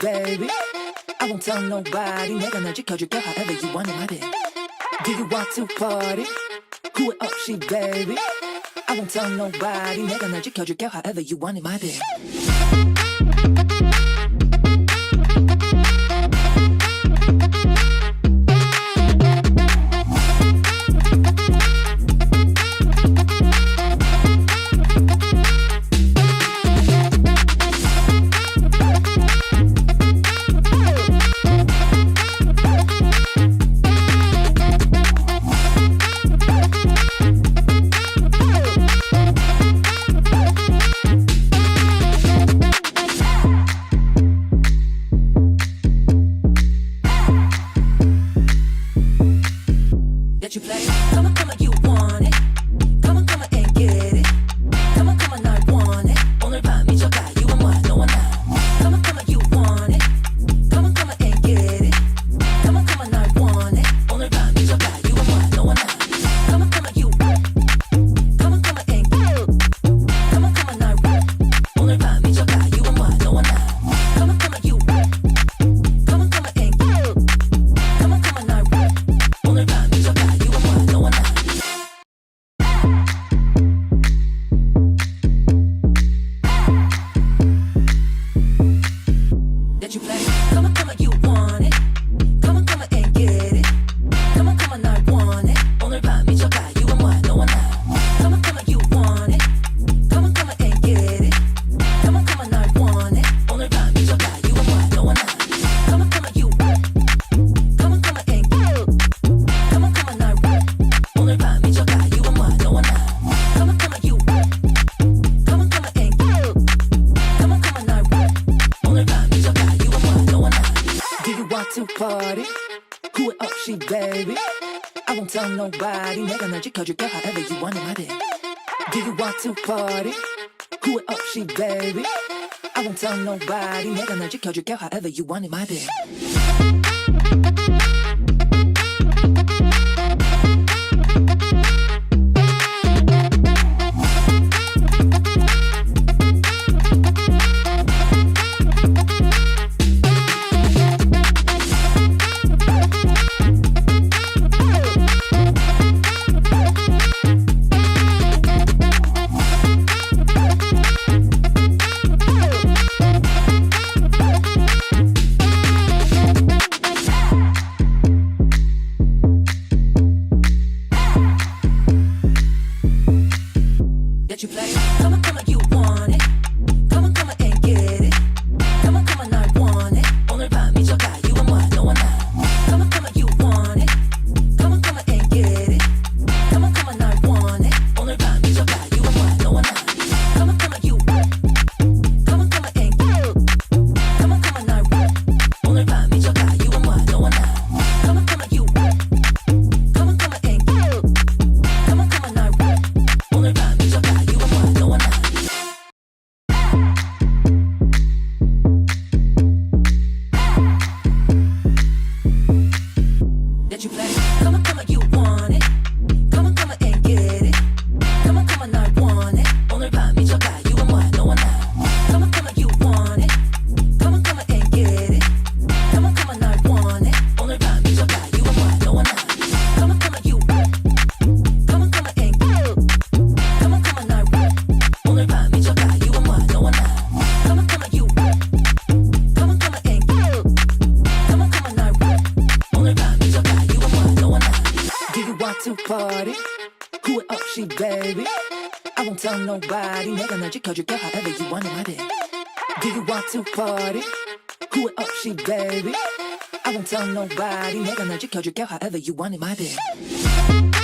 baby. I won't tell nobody. 내가 널 지켜줄게 however you want in my bed. Do you want to party? Who it up, she baby. I won't tell nobody. 내가 널 지켜줄게 however you want in my bed. You play. Come on, you want it. Come on, and get it. Come on, 날 want it. 오늘 밤 미쳐가, you and what, no one now. Come on, you want it. Come on, and get it. Come on, 날 want it. 오늘 밤 미쳐가, you and what, no one now. Come on, you. Come on, and get it. Come on, 날 want it. 오늘 밤 미쳐가, you and what, no one now. Come on, you. Come on, and get it. Come on, 날 want it. 오늘 밤 미쳐가. You play. Come on, you want it. Come on, and get it. Come on, 날 want it. 오늘 밤 미쳐가, you and what, no one now. Come on, you want it. Come on, and get it. Come on, 날 want it. 오늘 밤 미쳐가, you and what, no one now. Come on, you. Come on, and get it. Come on, 날 want it. 오늘 밤 미쳐가, you and what, no one now. Come on, you. Come on, and get it. Come on, 날 want it. 오늘 밤 미쳐가. Do you want to party? Who it up, she baby. I won't tell nobody. 내가 널 지켜줄게 however you want in my bed. Do you want to party? Who it up, she baby. I won't tell nobody. 내가 널 지켜줄게 however you want in my bed. You play. Come on, you want it. Come on, and get it. Come on, 날 want it. 오늘 밤 미쳐가, you and what, no one now. Come on, you want it. Come on, and get it. Come on, 날 want it. 오늘 밤 미쳐가, you and what, no one now. Come on, you. Come on, and get it. Come on, 날 want it. 오늘 밤 미쳐가, you and what, no one now. Come on, you. Come on, and get it. Come on, 날 want it. 오늘 밤 미쳐가. You play. Come on, you want it. Come on, and get it. Come on, 날 want it. 오늘 밤 미쳐가, you and what, no one now. Come on, you want it. Come on, and get it. Come on, 날 want it. 오늘 밤 미쳐가, you and what, no one now. Come on, you. Come on, and get it. Come on, 날 want it. 오늘 밤 미쳐가, you and what, no one now. Come on, you. Come on, and get it. Come on, 날 want it. 오늘 밤 미쳐가. Do you want to party? Who it up, she baby. I won't tell nobody. 내가 널 지켜줄게 however you want in my bed. Do you want to party? Who it up, she baby. I won't tell nobody. 내가 널 지켜줄게 however you want in my bed.